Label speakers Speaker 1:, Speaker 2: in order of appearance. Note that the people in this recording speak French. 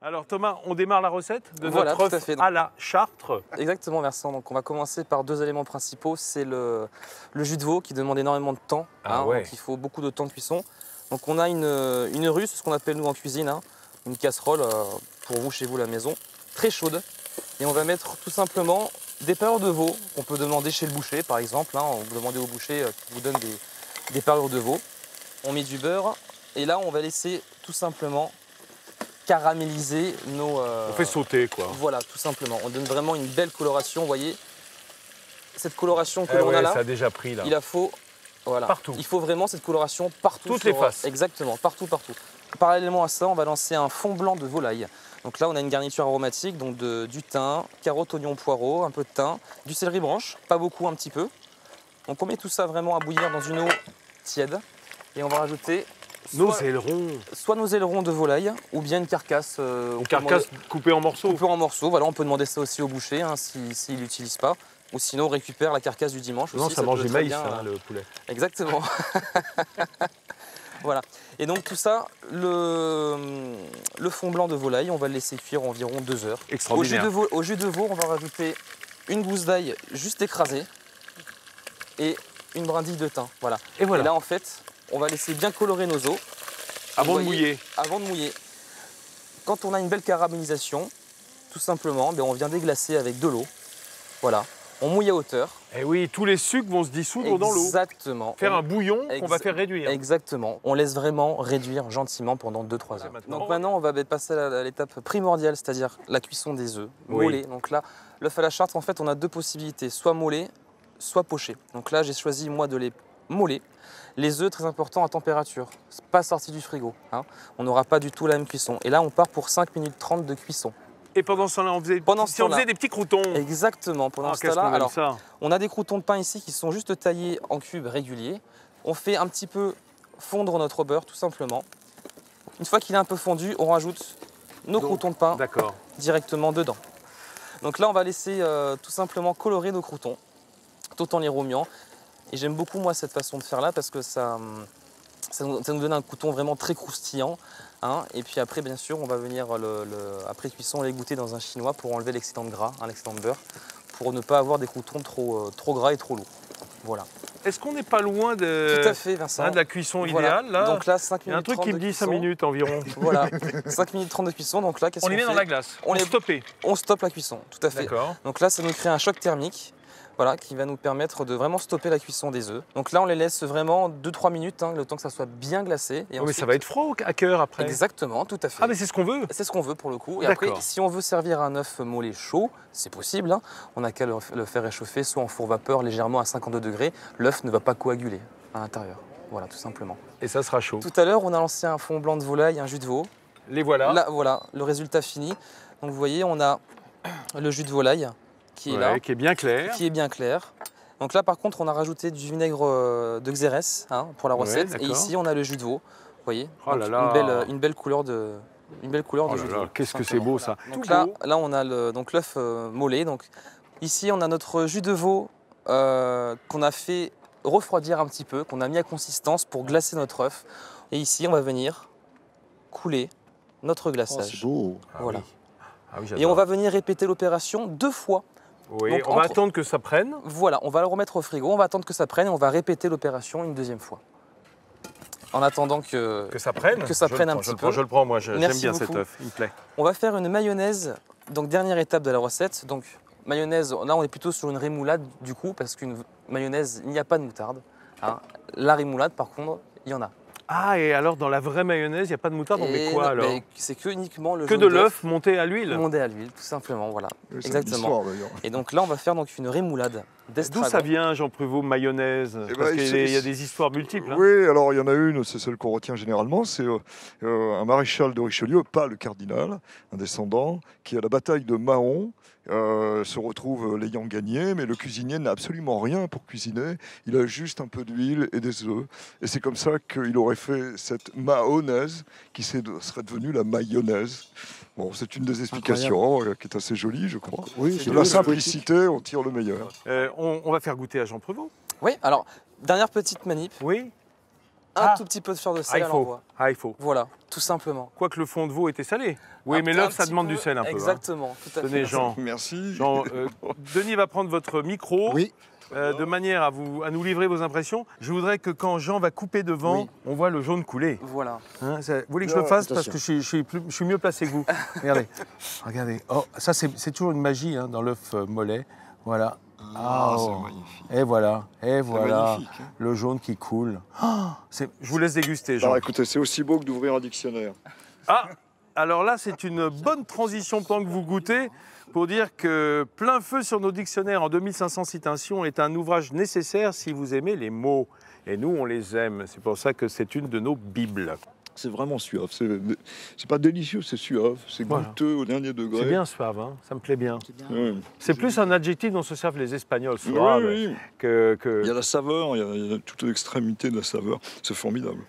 Speaker 1: Alors Thomas, on démarre la recette de
Speaker 2: Voilà,
Speaker 1: notre
Speaker 2: tout à
Speaker 1: œuf
Speaker 2: fait.
Speaker 1: à la Chartres.
Speaker 2: Exactement, Vincent. Donc on va commencer par deux éléments principaux. C'est le jus de veau qui demande énormément de temps.
Speaker 1: Ouais.
Speaker 2: Donc il faut beaucoup de temps de cuisson. Donc on a une rue, c'est ce qu'on appelle nous en cuisine, une casserole pour vous chez vous à la maison, très chaude. Et on va mettre tout simplement des parures de veau qu'on peut demander chez le boucher par exemple. On va demander au boucher qui vous donne des parures de veau. On met du beurre et là on va laisser tout simplement caraméliser nos...
Speaker 1: On fait sauter quoi.
Speaker 2: Voilà, tout simplement. On donne vraiment une belle coloration, vous voyez. Cette coloration que l'on a là,
Speaker 1: ça a déjà pris là.
Speaker 2: il la faut voilà.
Speaker 1: Partout.
Speaker 2: Il faut vraiment cette coloration partout.
Speaker 1: Toutes les faces.
Speaker 2: Exactement, partout, partout. Parallèlement à ça, on va lancer un fond blanc de volaille. Donc là, on a une garniture aromatique, donc du thym, carottes, oignons, poireaux, un peu de thym, du céleri branche, pas beaucoup, un petit peu. Donc on met tout ça vraiment à bouillir dans une eau tiède et on va rajouter
Speaker 1: Nos ailerons.
Speaker 2: soit nos ailerons de volaille ou bien une carcasse.
Speaker 1: Une carcasse coupée en morceaux.
Speaker 2: Coupée en morceaux, voilà, on peut demander ça aussi au boucher s'il l'utilise pas. Ou sinon on récupère la carcasse du dimanche
Speaker 1: Non,
Speaker 2: aussi.
Speaker 1: ça mange
Speaker 2: peut
Speaker 1: du
Speaker 2: très
Speaker 1: maïs,
Speaker 2: bien,
Speaker 1: le poulet.
Speaker 2: Exactement. Voilà. Et donc tout ça, le fond blanc de volaille, on va le laisser cuire environ 2 heures.
Speaker 1: Extraordinaire.
Speaker 2: Au jus de veau, on va rajouter une gousse d'ail juste écrasée et une brindille de thym. Voilà.
Speaker 1: Et voilà.
Speaker 2: Et là en fait, on va laisser bien colorer nos os.
Speaker 1: Avant de mouiller.
Speaker 2: Avant de mouiller. Quand on a une belle caramélisation, tout simplement, on vient déglacer avec de l'eau. Voilà. On mouille à hauteur.
Speaker 1: Et oui, tous les sucres vont se dissoudre dans l'eau.
Speaker 2: Exactement.
Speaker 1: Faire un bouillon qu'on va faire réduire.
Speaker 2: Exactement. On laisse vraiment réduire gentiment pendant 2-3 heures. Donc maintenant, on va passer à l'étape primordiale, c'est-à-dire la cuisson des œufs, mollets. Donc là, l'œuf à la Chartres, en fait, on a deux possibilités, soit mollets, soit pochés. Donc là, j'ai choisi, moi, de les moller. Les œufs, très important, à température, pas sortis du frigo. On n'aura pas du tout la même cuisson. Et là, on part pour 5 minutes 30 de cuisson.
Speaker 1: Et pendant ce temps-là, on faisait des petits croutons.
Speaker 2: Exactement. Pendant ce temps-là, alors, on a des croutons de pain ici qui sont juste taillés en cubes réguliers. On fait un petit peu fondre notre beurre, tout simplement. Une fois qu'il est un peu fondu, on rajoute nos croutons de pain directement dedans. Donc là, on va laisser tout simplement colorer nos croutons, tout en les remuant. Et j'aime beaucoup, moi, cette façon de faire là parce que ça nous donne un crouton vraiment très croustillant. Et puis après, bien sûr, on va venir, après cuisson, les goûter dans un chinois pour enlever l'excédent de gras, l'excédent de beurre, pour ne pas avoir des croutons trop gras et trop lourds. Voilà.
Speaker 1: Est-ce qu'on n'est pas loin de,
Speaker 2: tout à fait, Vincent.
Speaker 1: De la cuisson idéale là?
Speaker 2: Donc là, 5 minutes.
Speaker 1: Il y a un truc qui me dit 5 minutes environ.
Speaker 2: Voilà, 5 minutes 30 de cuisson. Donc là, qu'est-ce qu'on fait?
Speaker 1: On les met dans la glace. On
Speaker 2: stoppe la cuisson, tout à fait.
Speaker 1: D'accord.
Speaker 2: Donc là, ça nous crée un choc thermique. Voilà, qui va nous permettre de vraiment stopper la cuisson des œufs. Donc là, on les laisse vraiment 2-3 minutes, le temps que ça soit bien glacé. Et
Speaker 1: mais ça va être froid à cœur après.
Speaker 2: Exactement, tout à fait.
Speaker 1: Ah, mais c'est ce qu'on veut.
Speaker 2: C'est ce qu'on veut pour le coup. Et après, si on veut servir un œuf mollet chaud, c'est possible. On n'a qu'à le faire réchauffer, soit en four vapeur légèrement à 52 degrés. L'œuf ne va pas coaguler à l'intérieur. Voilà, tout simplement.
Speaker 1: Et ça sera chaud.
Speaker 2: Tout à l'heure, on a lancé un fond blanc de volaille, un jus de veau.
Speaker 1: Les voilà.
Speaker 2: Là, voilà, le résultat fini. Donc vous voyez, on a le jus de volaille qui est là.
Speaker 1: Qui est bien clair.
Speaker 2: Qui est bien clair. Donc là, par contre, on a rajouté du vinaigre de Xérès pour la recette. Et ici, on a le jus de veau. Vous voyez, une belle couleur de jus de veau.
Speaker 1: Qu'est-ce que c'est beau ça.
Speaker 2: Donc là, on a l'œuf mollet. Donc ici, on a notre jus de veau qu'on a fait refroidir un petit peu, qu'on a mis à consistance pour glacer notre œuf. Et ici, on va venir couler notre glaçage.
Speaker 3: C'est beau.
Speaker 2: Voilà.
Speaker 1: Ah oui,
Speaker 2: et on va venir répéter l'opération 2 fois.
Speaker 1: Oui, donc, on va attendre que ça prenne.
Speaker 2: Voilà, on va le remettre au frigo, on va attendre que ça prenne et on va répéter l'opération une 2e fois. En attendant que
Speaker 1: ça prenne,
Speaker 2: un petit peu.
Speaker 1: Je le prends, moi, j'aime bien cet œuf, il me plaît.
Speaker 2: On va faire une mayonnaise, donc dernière étape de la recette. Donc mayonnaise, là on est plutôt sur une rémoulade du coup, parce qu'une mayonnaise, il n'y a pas de moutarde. La rémoulade, par contre, il y en a.
Speaker 1: Ah, et alors dans la vraie mayonnaise, il n'y a pas de moutarde, on met quoi alors?
Speaker 2: C'est que uniquement le
Speaker 1: que de l'œuf monté à l'huile.
Speaker 2: Monté à l'huile, tout simplement, voilà. Exactement. Et donc là, on va faire donc une rémoulade d'estragon.
Speaker 1: D'où ça vient, Jean Prévost, mayonnaise? Parce qu'il y a des histoires multiples.
Speaker 3: Oui, alors il y en a une, c'est celle qu'on retient généralement, c'est un maréchal de Richelieu, pas le cardinal, un descendant, qui à la bataille de Mahon se retrouve l'ayant gagné, mais le cuisinier n'a absolument rien pour cuisiner, il a juste un peu d'huile et des œufs. Et c'est comme ça qu'il aurait fait cette mahonnaise qui serait devenue la mayonnaise. Bon, c'est une des explications qui est assez jolie, je crois. Oui, de la simplicité, on tire le meilleur.
Speaker 1: On va faire goûter à Jean Prévost.
Speaker 2: Oui, alors, dernière petite manip.
Speaker 1: Oui.
Speaker 2: un tout petit peu de fleur de sel à l'envoi.
Speaker 1: Ah, il faut.
Speaker 2: Voilà, tout simplement.
Speaker 1: Quoique le fond de veau était salé. Oui, mais l'œuf, ça demande du sel un peu.
Speaker 2: Exactement, tout à fait.
Speaker 1: Tenez, Jean.
Speaker 3: Merci.
Speaker 1: Jean, Denis va prendre votre micro.
Speaker 4: Oui.
Speaker 1: De manière à nous livrer vos impressions. Je voudrais que quand Jean va couper devant, on voit le jaune couler.
Speaker 2: Voilà.
Speaker 1: Hein, vous voulez que je le fasse parce que je suis mieux placé que vous. Regardez. Regardez. Oh, ça, c'est toujours une magie dans l'œuf mollet. Voilà.
Speaker 3: C'est magnifique.
Speaker 1: Et voilà.
Speaker 3: Magnifique, hein.
Speaker 1: Le jaune qui coule. Oh, je vous laisse déguster, Jean.
Speaker 3: Alors écoutez, c'est aussi beau que d'ouvrir un dictionnaire.
Speaker 1: Ah, alors là, c'est une bonne transition pendant que vous goûtez pour dire que Plein feu sur nos dictionnaires en 2500 citations est un ouvrage nécessaire si vous aimez les mots. Et nous, on les aime. C'est pour ça que c'est une de nos bibles.
Speaker 3: C'est vraiment suave. C'est pas délicieux, c'est suave. C'est goûteux au dernier degré.
Speaker 1: C'est bien suave, hein, ça me plaît bien.
Speaker 3: C'est
Speaker 1: plus un adjectif dont se servent les Espagnols, suave.
Speaker 3: Il y a la saveur, il y a toute l'extrémité de la saveur. C'est formidable.